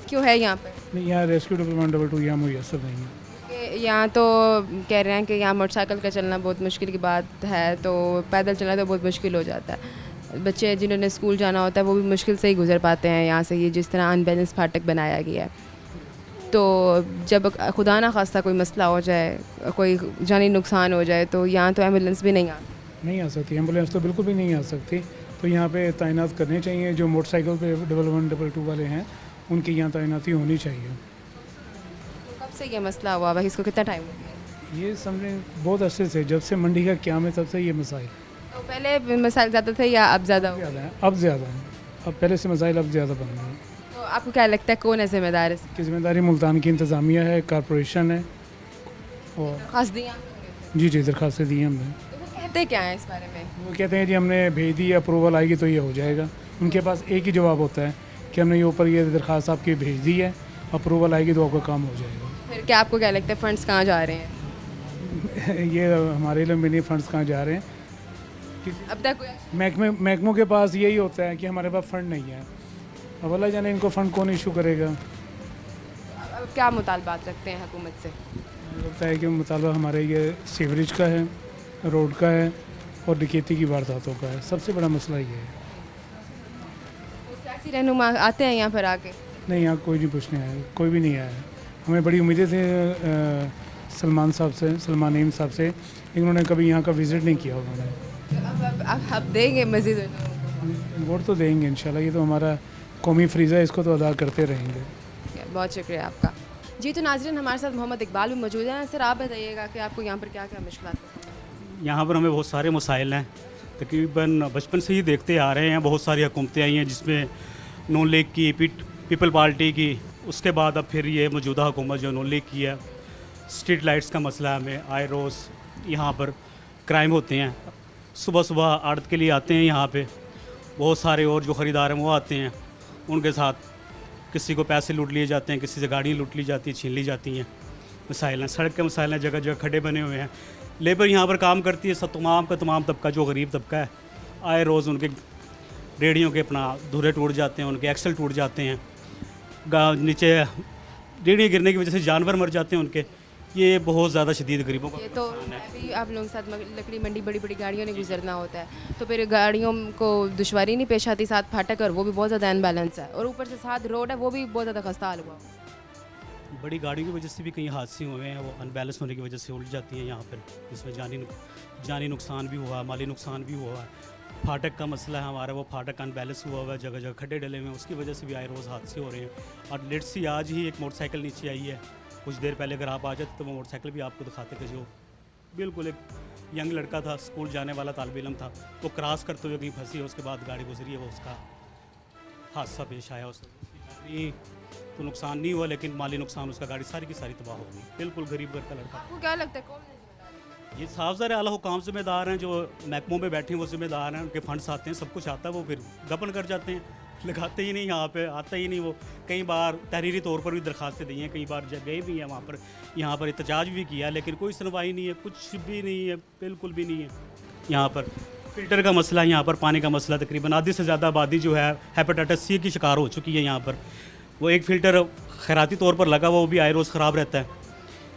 क्यों है यहाँ पे? नहीं, यहाँ रेस्क्यू डिपार्टमेंट 122 यहाँ मुयसर नहीं है। कि यहाँ तो कह रहे हैं कि यहाँ मोटरसाइकिल का चलना बहुत मुश्किल की बात है, तो पैदल चलना तो बहुत मुश्किल हो जाता है। बच्चे जिन्होंने स्कूल जाना होता है वो भी मुश्किल से ही गुजर पाते हैं यहाँ से। ये जिस तरह अनबैलेंस फाटक बनाया गया है, तो जब खुदा ना खास्ता कोई मसला हो जाए, कोई जानी नुकसान हो जाए, तो यहाँ तो एम्बुलेंस भी नहीं आ सकती। एम्बुलेंस तो बिल्कुल भी नहीं आ सकती। तो यहाँ पे तैनात करने चाहिए, जो मोटरसाइकिल पे 1122 वाले हैं उनकी यहाँ तैनाती होनी चाहिए। तो कब से ये मसला हुआ भाई, इसको कितना टाइम हो गया? ये समझें बहुत अरसे से, जब से मंडी का क़याम है तब से ये मसाइल। तो पहले मसाइल ज़्यादा थे या अब ज़्यादा? ज़्यादा है, अब ज़्यादा है। अब पहले से मसाइल अब ज़्यादा बन रहे हैं। तो आपको क्या लगता है कौन है जिम्मेदार? इसकी जिम्मेदारी मुल्तान की इंतज़ामिया है, कॉरपोरेशन है। और खास दिया जी दरख्वास्तें दी हैं हमने। तो वो कहते क्या है इस बारे में? वो कहते हैं जी हमने भेज दी, अप्रूवल आएगी तो ये हो जाएगा। उनके पास एक ही जवाब होता है कि हमने ये ऊपर ये दरख्वास्त आपकी भेज दी है, अप्रूवल आएगी तो आपका काम हो जाएगा। फिर क्या आपको क्या लगता है फंड्स कहाँ जा रहे हैं? ये हमारे इल्म में नहीं फंड्स कहाँ जा रहे हैं। अब तक महकमों के पास यही होता है कि हमारे पास फ़ंड नहीं है। अब अल्लाह जाने इनको फ़ंड कौन इशू करेगा। अब क्या मुतालबात रखते हैं हुकूमत से? मुझे लगता है कि मुतालबा हमारे ये सीवरेज का है, रोड का है और डकैती की वारदातों का है। सबसे बड़ा मसला ये है। सियासी रहनुमा आते हैं यहाँ पर आके? नहीं, यहाँ कोई नहीं पूछने आया, कोई भी नहीं आया है। हमें बड़ी उम्मीदें थे सलमान साहब से, सलमान ईम साहब से, लेकिन उन्होंने कभी यहाँ का विज़िट नहीं किया। उन्होंने अब देंगे मज़ीद? वोट तो देंगे इंशाल्लाह, ये तो हमारा कौमी फ़रीज़ा है, इसको तो अदा करते रहेंगे। बहुत शुक्रिया आपका। जी, तो नाज़रीन हमारे साथ मोहम्मद इकबाल भी मौजूद हैं। सर आप बताइएगा कि आपको यहाँ पर क्या क्या मुश्किलात? यहाँ पर हमें बहुत सारे मसाइल हैं, तकरीबन बचपन से ही देखते आ रहे हैं। बहुत सारी हुकूमतें आई हैं, जिसमें नून लीग की, पीपल पार्टी की, उसके बाद अब फिर ये मौजूदा हुकूमत जो नून लीग की है। स्ट्रीट लाइट्स का मसला हमें आए रोज़ यहाँ पर क्राइम होते हैं। सुबह सुबह आड़त के लिए आते हैं यहाँ पे, बहुत सारे और जो ख़रीदार हैं वो आते हैं, उनके साथ किसी को पैसे लूट लिए जाते हैं, किसी से गाड़ी लूट ली जाती है, छीन ली जाती हैं। मसाइल हैं, सड़क के मसाइल हैं, जगह जगह खड्डे बने हुए हैं। लेबर यहाँ पर काम करती है, सब तमाम का तमाम तबका जो गरीब तबका है, आए रोज़ उनके रेडियों के अपना धुरे टूट जाते हैं, उनके एक्सल टूट जाते हैं, नीचे रेडियाँ गिरने की वजह से जानवर मर जाते हैं उनके। ये बहुत ज़्यादा शदीद गरीबों का ये तो अभी आप लोगों के साथ लकड़ी मंडी बड़ी बड़ी गाड़ियों ने गुजरना होता है, तो फिर गाड़ियों को दुश्वारी नहीं पेश आती, साथ फाटक और वो भी बहुत ज़्यादा अनबैलेंस है, और ऊपर से साथ रोड है वो भी बहुत ज़्यादा खस्ता हाल हुआ। बड़ी गाड़ियों की वजह से भी कई हादसे हुए हैं, वो अनबैलेंस होने की वजह से उलझ जाती हैं यहाँ पर, जिसमें जानी नुकसान भी हुआ, माली नुकसान भी हुआ। फाटक का मसला है हमारा, वो फाटक अनबैलेंस हुआ हुआ है, जगह जगह खड्डे डले हुए हैं, उसकी वजह से भी आए रोज़ हादसे हो रहे हैं। और लेट सी आज ही एक मोटरसाइकिल नीचे आई है, कुछ देर पहले अगर आप आ जाते तो वो मोटरसाइकिल भी आपको दिखाते थे, जो बिल्कुल एक यंग लड़का था, स्कूल जाने वाला तालिब इल्म था, वो क्रॉस करते हुए कहीं फंसी है, उसके बाद गाड़ी गुजरी है, वो उसका हादसा पेश आया। उसकी तो नुकसान नहीं हुआ, लेकिन माली नुकसान उसका, गाड़ी सारी की सारी तबाह हो गई। बिल्कुल गरीब घर का लड़का। आपको क्या लगता है कौन जिम्मेदार है? ये साफ ज़ाहिर आला हुकाम जिम्मेदार हैं, जो महकमों में बैठे हैं वो जिम्मेदार हैं, उनके फंड्स आते हैं, सब कुछ आता है, वो फिर दफन कर जाते हैं, लगाते ही नहीं, यहाँ पे आता ही नहीं। वो कई बार तहरीरी तौर पर भी दरखास्तें दी हैं, कई बार गए भी हैं वहाँ पर, यहाँ पर एहतजाज भी किया, लेकिन कोई सुनवाई नहीं है, कुछ भी नहीं है, बिल्कुल भी नहीं है। यहाँ पर फ़िल्टर का मसला है, यहाँ पर पानी का मसला, तकरीबन आधी से ज़्यादा आबादी जो है हेपेटाइटिस C की शिकार हो चुकी है यहाँ पर। वो एक फ़िल्टर खैराती तौर पर लगा, वो भी आए रोज़ ख़राब रहता है,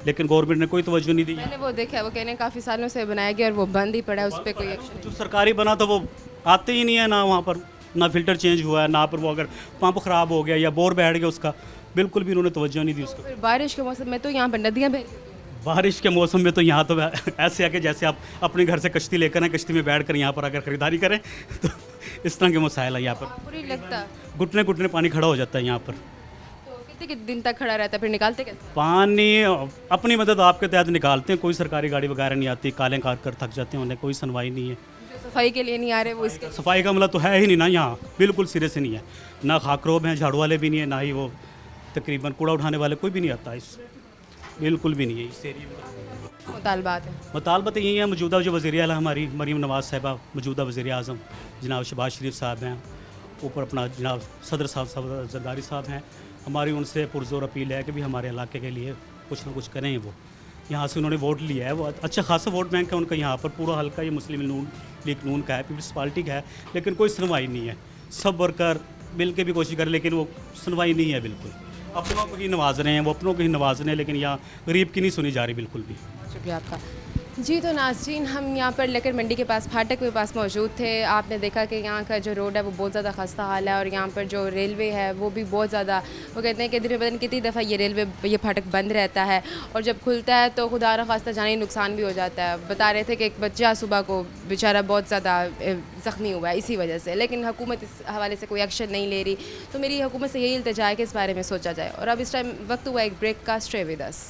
लेकिन गवर्नमेंट ने कोई तवज्जो नहीं दी। मैंने वो देखा है, वो कहने काफ़ी सालों से बनाया गया और वो बंद ही पड़ा है, उस पर कोई एक्शन जो सरकारी बना तो वो आते ही नहीं है, ना वहाँ पर ना फ़िल्टर चेंज हुआ है, ना पर वो अगर पंप ख़राब हो गया या बोर बैठ गया उसका, बिल्कुल भी उन्होंने तवज्जो नहीं दी उसको। फिर बारिश के मौसम में तो यहाँ पर नदियाँ बह रही हैं। बारिश के मौसम में तो यहाँ तो ऐसे आके जैसे आप अपने घर से कश्ती लेकर आए, कश्ती में बैठ कर यहाँ पर अगर ख़रीदारी करें तो इस तरह के मसाइल है यहाँ पर। आपको नहीं लगता? घुटने घुटने पानी खड़ा हो जाता है यहाँ पर। तो कितने दिन तक खड़ा रहता है, फिर निकालते कैसे? पानी अपनी मदद आपके तहत निकालते हैं, कोई सरकारी गाड़ी वगैरह नहीं आती, कालें काट कर थक जाते हैं, उन्हें कोई सुनवाई नहीं है। जो सफाई के लिए नहीं आ रहे वो इसके सफाई का मतलब तो है ही नहीं ना यहाँ, बिल्कुल सिरे से नहीं है, ना खाकरोब हैं, झाड़ू वाले भी नहीं है, ना ही वो तकरीबन कूड़ा उठाने वाले कोई भी नहीं आता, इस बिल्कुल भी नहीं है इस एरिया में। मुतालबात है। मुतालबत यही है, मौजूदा जो वज़ीर आला हमारी मरीम नवाज़ साहिबा, मौजूदा वज़ीर आज़म जनाब शहबाज शरीफ साहब हैं, ऊपर अपना जनाब सदर साहब जरदारी साहब हैं, हमारी उनसे पुरज़ोर अपील है कि भी हमारे इलाके के लिए कुछ ना कुछ करें। वो यहाँ से उन्होंने वोट लिया है, वो अच्छा खासा वोट बैंक है उनका यहाँ पर, पूरा हल्का ये मुस्लिम लीग नून का है, पीपल्स पार्टी का है, लेकिन कोई सुनवाई नहीं है। सब वर्कर मिल के भी कोशिश करें, लेकिन वो सुनवाई नहीं है बिल्कुल। अपनों को ही नवाज रहे हैं, वो अपनों को ही नवाज रहे हैं, लेकिन यहाँ गरीब की नहीं सुनी जा रही बिल्कुल भी। शुक्रिया आपका। जी तो नाज़रीन, हम यहाँ पर लकर मंडी के पास फाटक के पास मौजूद थे। आपने देखा कि यहाँ का जो रोड है वो बहुत ज़्यादा खस्ता हाल है, और यहाँ पर जो रेलवे है वो भी बहुत ज़्यादा, वो कहते हैं कि दिन में पता नहीं कितनी दफ़ा ये फाटक बंद रहता है, और जब खुलता है तो खुदा न खास्ता जानी नुकसान भी हो जाता है। बता रहे थे कि एक बच्चा सुबह को बेचारा बहुत ज़्यादा ज़ख्मी हुआ है इसी वजह से, लेकिन हुकूमत इस हवाले से कोई एक्शन नहीं ले रही। तो मेरी हुकूमत से यही इल्तिजा है कि इस बारे में सोचा जाए। और अब इस टाइम वक्त हुआ एक ब्रेक का, stay with us.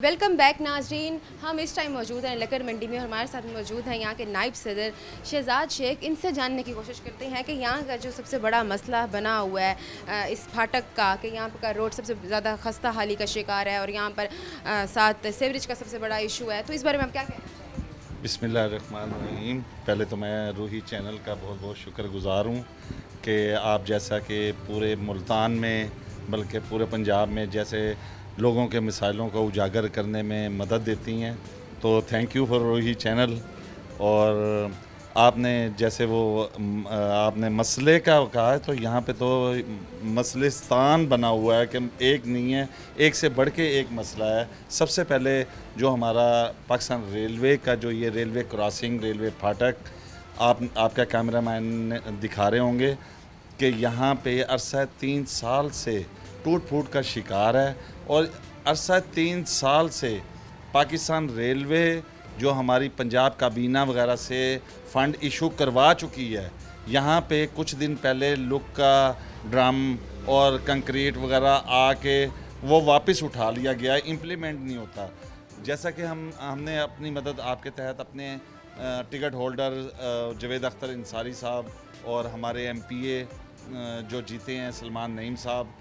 Welcome back नाजरीन, हम इस टाइम मौजूद हैं लकर मंडी में, और हमारे साथ मौजूद हैं यहाँ के नायब सदर शहजाद शेख। इनसे जानने की कोशिश करते हैं कि यहाँ का जो सबसे बड़ा मसला बना हुआ है इस फाटक का, कि यहाँ का रोड सबसे ज़्यादा खस्ता हाली का शिकार है, और यहाँ पर साथ सेवरेज का सबसे बड़ा इशू है, तो इस बारे में आप क्या कहना चाहिए? बिस्मिल्लाहिर्रहमानिर्रहीम। पहले तो मैं रूही चैनल का बहुत बहुत शुक्रगुज़ार हूँ कि आप जैसा कि पूरे मुल्तान में बल्कि पूरे पंजाब में जैसे लोगों के मसाइलों को उजागर करने में मदद देती हैं, तो thank you for Ruhi channel. और आपने जैसे वो आपने मसले का कहा है, तो यहाँ पे तो मसलिस्तान बना हुआ है कि एक नहीं है, एक से बढ़ के एक मसला है। सबसे पहले जो हमारा पाकिस्तान रेलवे का जो ये रेलवे क्रॉसिंग, रेलवे फाटक, आपका कैमरामैन दिखा रहे होंगे कि यहाँ पे अरसा 3 साल से टूट फूट का शिकार है, और अरसा 3 साल से पाकिस्तान रेलवे जो हमारी पंजाब काबीना वगैरह से फ़ंड इशू करवा चुकी है, यहाँ पे कुछ दिन पहले लुक का ड्रम और कंक्रीट वगैरह आके वो वापस उठा लिया गया है, इम्प्लीमेंट नहीं होता। जैसा कि हमने अपनी मदद आपके तहत अपने टिकट होल्डर जवेद अख्तर इंसारी साहब और हमारे MPA जो जीते हैं सलमान नईम साहब,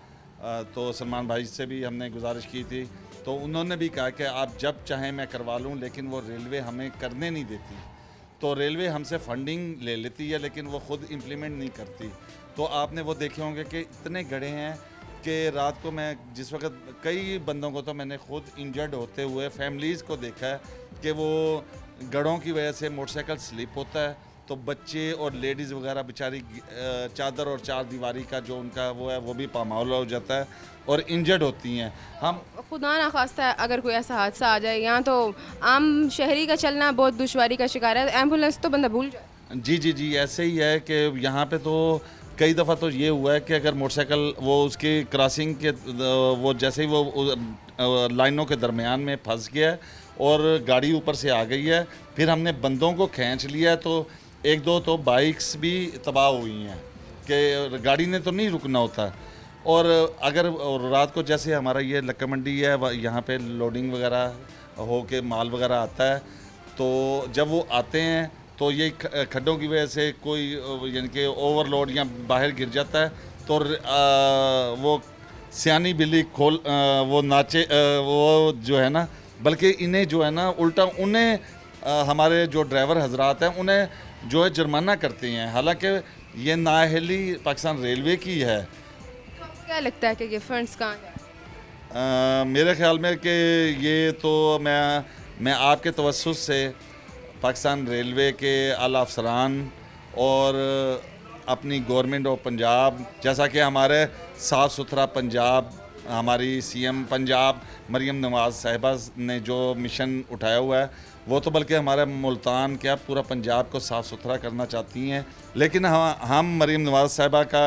तो सलमान भाई से भी हमने गुजारिश की थी, तो उन्होंने भी कहा कि आप जब चाहें मैं करवा लूं, लेकिन वो रेलवे हमें करने नहीं देती। तो रेलवे हमसे फंडिंग ले लेती है, लेकिन वो ख़ुद इम्प्लीमेंट नहीं करती। तो आपने वो देखे होंगे कि इतने गड्ढे हैं कि रात को मैं जिस वक्त कई बंदों को तो मैंने खुद इंजर्ड होते हुए फैमिलीज़ को देखा है कि वो गड़ों की वजह से मोटरसाइकिल स्लिप होता है, तो बच्चे और लेडीज़ वगैरह बेचारी चादर और चार दीवारी का जो उनका वो है वो भी पामाल हो जाता है और इंजर्ड होती हैं। हम खुदा ना खास्ता अगर कोई ऐसा हादसा आ जाए, यहाँ तो आम शहरी का चलना बहुत दुश्वारी का शिकार है, एम्बुलेंस तो बंदा भूल जाए। जी ऐसे ही है कि यहाँ पे तो कई दफ़ा तो ये हुआ है कि अगर मोटरसाइकिल वो उसकी क्रॉसिंग के वो जैसे ही वो लाइनों के दरमियान में फंस गया है और गाड़ी ऊपर से आ गई है, फिर हमने बंदों को खींच लिया तो एक दो तो बाइक्स भी तबाह हुई हैं कि गाड़ी ने तो नहीं रुकना होता। और अगर और रात को जैसे हमारा ये लक्कर मंडी है, यहाँ पे लोडिंग वगैरह हो के माल वगैरह आता है, तो जब वो आते हैं तो ये खड्डों की वजह से कोई यानी कि ओवरलोड या बाहर गिर जाता है तो वो सियानी बिल्ली खोल वो नाचे वो जो है ना, बल्कि इन्हें जो है ना उल्टा उन्हें हमारे जो ड्राइवर हजरात हैं उन्हें जो है जुर्माना करते हैं, हालांकि ये नाअहली पाकिस्तान रेलवे की है। क्या लगता है कि ये फंड्स कहाँ जाए? मेरे ख्याल में कि ये तो मैं आपके तवस्सुस से पाकिस्तान रेलवे के आला अफसरान और अपनी गवर्नमेंट ऑफ पंजाब, जैसा कि हमारे साफ़ सुथरा पंजाब हमारी सीएम पंजाब मरियम नवाज़ साहिबा ने जो मिशन उठाया हुआ है, वो तो बल्कि हमारा मुल्तान क्या पूरा पंजाब को साफ़ सुथरा करना चाहती हैं। लेकिन हम मरियम नवाज़ साहिबा का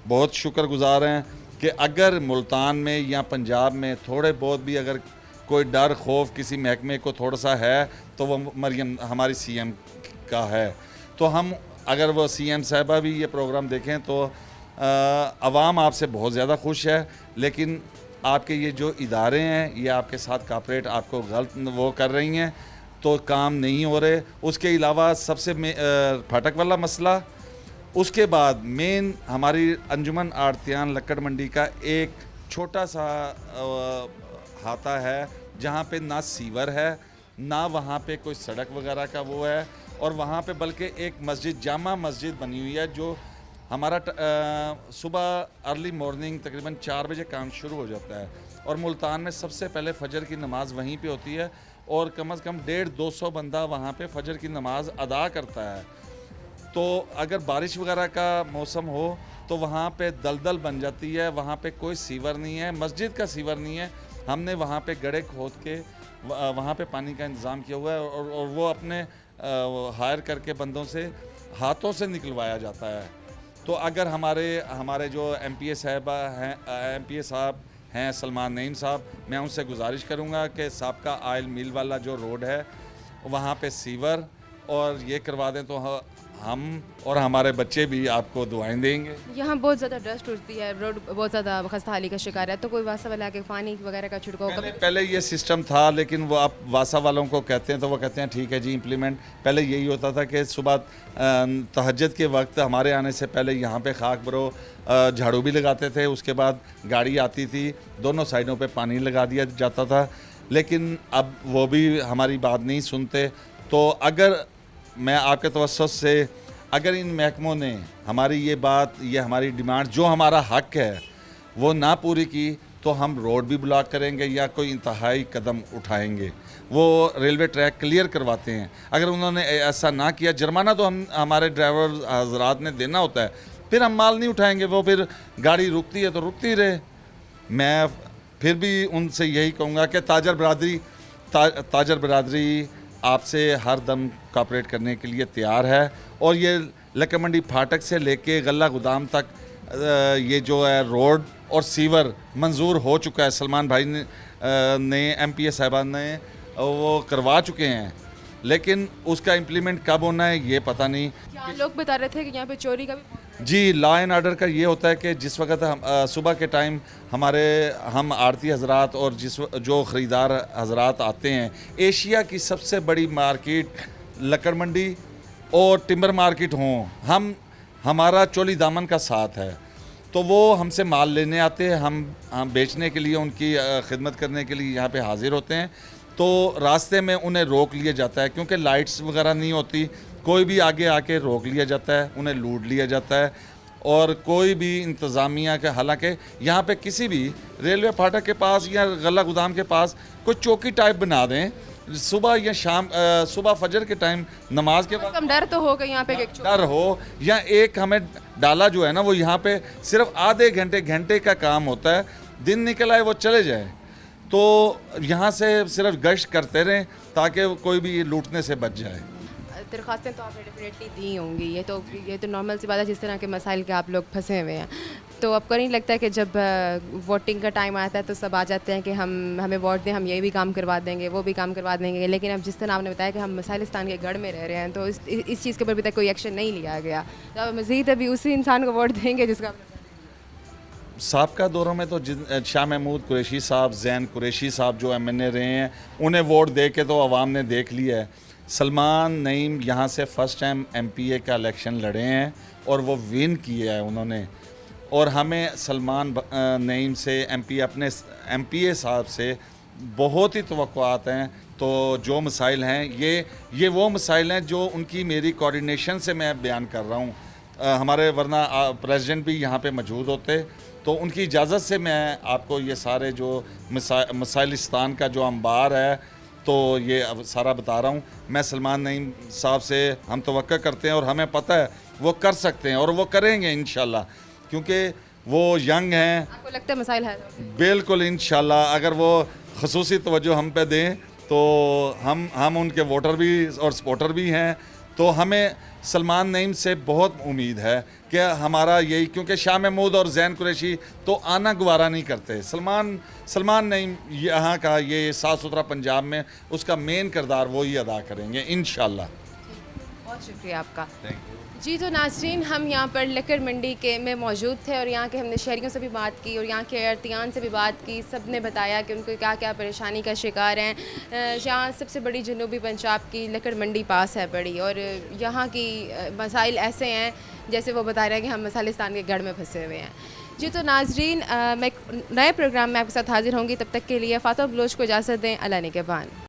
बहुत शुक्रगुज़ार हैं कि अगर मुल्तान में या पंजाब में थोड़े बहुत भी अगर कोई डर खौफ किसी महकमे को थोड़ा सा है तो वो मरियम हमारी सीएम का है। तो हम अगर वो सीएम साहिबा भी ये प्रोग्राम देखें तो आवाम आपसे बहुत ज़्यादा खुश है, लेकिन आपके ये जो इदारे हैं ये आपके साथ कॉपरेट आपको गलत वो कर रही हैं तो काम नहीं हो रहे। उसके अलावा सबसे फाटक वाला मसला, उसके बाद मेन हमारी अंजुमन आड़तियान लक्कड़ मंडी का एक छोटा सा हाता है जहाँ पे ना सीवर है ना वहाँ पे कोई सड़क वगैरह का वो है, और वहाँ पे बल्कि एक मस्जिद जामा मस्जिद बनी हुई है जो हमारा सुबह अर्ली मॉर्निंग तकरीबन 4 बजे काम शुरू हो जाता है और मुल्तान में सबसे पहले फ़जर की नमाज़ वहीं पे होती है और कम से कम 150-200 बंदा वहाँ पे फ़जर की नमाज़ अदा करता है। तो अगर बारिश वगैरह का मौसम हो तो वहाँ पे दलदल बन जाती है, वहाँ पे कोई सीवर नहीं है, मस्जिद का सीवर नहीं है। हमने वहाँ पे गड्ढे खोद के वहाँ पे पानी का इंतज़ाम किया हुआ है और वो अपने हायर करके बंदों से हाथों से निकलवाया जाता है। तो अगर हमारे जो MPA साहबा हैं MPA साहब हैं सलमान नईम साहब, मैं उनसे गुजारिश करूँगा कि साबका आयल मिल वाला जो रोड है वहाँ पे सीवर और ये करवा दें तो हम और हमारे बच्चे भी आपको दुआएं देंगे। यहाँ बहुत ज़्यादा डस्ट उड़ती है, रोड बहुत ज़्यादा खस्ता हाली का शिकार है, तो कोई वासा वाला के पानी वगैरह का छिड़काव पहले ये सिस्टम था, लेकिन वो आप वासा वालों को कहते हैं तो वो कहते हैं ठीक है जी इम्प्लीमेंट। पहले यही होता था कि सुबह तहज्जुद के वक्त हमारे आने से पहले यहाँ पे खाक बरो झाड़ू भी लगाते थे, उसके बाद गाड़ी आती थी, दोनों साइडों पे पानी लगा दिया जाता था, लेकिन अब वो भी हमारी बात नहीं सुनते। तो अगर मैं आपके तवज्जुह से अगर इन महकमों ने हमारी ये बात, ये हमारी डिमांड जो हमारा हक है वो ना पूरी की तो हम रोड भी ब्लॉक करेंगे या कोई इंतहाई कदम उठाएंगे। वो रेलवे ट्रैक क्लियर करवाते हैं, अगर उन्होंने ऐसा ना किया जुर्माना तो हमारे ड्राइवर हजरात ने देना होता है, फिर हम माल नहीं उठाएंगे, वो फिर गाड़ी रुकती है तो रुकती रहे। मैं फिर भी उनसे यही कहूँगा कि ताजर बरादरी आपसे हर दम कॉपरेट करने के लिए तैयार है और ये लक्कर मंडी फाटक से लेके गल्ला गोदाम तक ये जो है रोड और सीवर मंजूर हो चुका है। सलमान भाई ने MPA साहिबान ने वो करवा चुके हैं, लेकिन उसका इम्प्लीमेंट कब होना है ये पता नहीं। लोग बता रहे थे कि यहाँ पे चोरी का भी जी लॉ एंड ऑर्डर का ये होता है कि जिस वक्त हम सुबह के टाइम हम आड़ती हजरात और जो ख़रीदार हजरात आते हैं, एशिया की सबसे बड़ी मार्केट लक्कड़ मंडी और टिम्बर मार्केट हों, हमारा चोली दामन का साथ है, तो वो हमसे माल लेने आते हैं, हम बेचने के लिए उनकी खिदमत करने के लिए यहाँ पे हाजिर होते हैं। तो रास्ते में उन्हें रोक लिया जाता है क्योंकि लाइट्स वगैरह नहीं होती, कोई भी आगे आके रोक लिया जाता है, उन्हें लूट लिया जाता है और कोई भी इंतज़ामिया के, हालांकि यहाँ पे किसी भी रेलवे फाटक के पास या गला गोदाम के पास कोई चौकी टाइप बना दें, सुबह या शाम, सुबह फजर के टाइम नमाज के बाद कम डर तो होगा यहाँ पे कि डर हो, या एक हमें डाला जो है ना वो यहाँ पे सिर्फ आधे घंटे का काम होता है, दिन निकल आए वो चले जाए, तो यहाँ से सिर्फ गश्त करते रहें ताकि कोई भी लूटने से बच जाए। दरख्वास्तें तो आपने डेफिनेटली दी होंगी, ये तो नॉर्मल सी बात है जिस तरह के मसाइल के आप लोग फंसे हुए हैं। तो आपको नहीं लगता कि जब वोटिंग का टाइम आता है तो सब आ जाते हैं कि हमें वोट दें, हम ये भी काम करवा देंगे, वो भी काम करवा देंगे, लेकिन अब जिस तरह आपने बताया कि हम मसाइलिस्तान के गढ़ में रह रहे हैं तो इस चीज़ के ऊपर अभी तक कोई एक्शन नहीं लिया गया, तो अब मज़ीद अभी उसी इंसान को वोट देंगे जिसका साबका दौरों में तो शाह महमूद कुरैशी साहब, जैन कुरैशी साहब जो MNA रहे हैं, उन्हें वोट दे के तो आवाम ने देख लिया है। सलमान नईम यहाँ से फ़र्स्ट टाइम MPA का इलेक्शन लड़े हैं और वो विन किया है उन्होंने, और हमें सलमान नईम से अपने MPA साहब से बहुत ही तवक्कुआत हैं। तो जो मसाइल हैं ये वो मसाइल हैं जो उनकी मेरी कोऑर्डिनेशन से मैं बयान कर रहा हूँ। हमारे वरना प्रेसिडेंट भी यहाँ पे मौजूद होते, तो उनकी इजाज़त से मैं आपको ये सारे जो मसाइलिस्तान का जो अंबार है तो ये अब सारा बता रहा हूँ। मैं सलमान नईम साहब से हम तवक्को करते हैं और हमें पता है वो कर सकते हैं और वो करेंगे इंशाल्लाह, क्योंकि वो यंग हैं। आपको लगता है मसाइल है? बिल्कुल इंशाल्लाह, अगर वो ख़ुसूसी तवज्जो हम पे दें तो हम उनके वोटर भी और सपोर्टर भी हैं। तो हमें सलमान नईम से बहुत उम्मीद है कि हमारा यही, क्योंकि शाह महमूद और जैन कुरैशी तो आना गवारा नहीं करते, सलमान नईम यहाँ का ये साफ़ सुथरा पंजाब में उसका मेन किरदार वो ही अदा करेंगे इंशाल्लाह। बहुत शुक्रिया आपका। जी तो नाज़रीन, हम यहाँ पर लक्कड़ मंडी के में मौजूद थे और यहाँ के हमने शहरियों से भी बात की और यहाँ के अर्तियान से भी बात की। सब ने बताया कि उनको क्या क्या परेशानी का शिकार हैं। यहाँ सबसे बड़ी जनूबी पंजाब की लक्कड़ मंडी पास है बड़ी, और यहाँ की मसाइल ऐसे हैं जैसे वो बता रहे हैं कि हम मसालिस्तान के गढ़ में फंसे हुए हैं। जी तो नाज़रीन, मैं एक नए प्रोग्राम में आपके साथ हाजिर होंगी, तब तक के लिए फ़ातिमा बलोच को इजाज़त दें। अल्लाह निगहबान।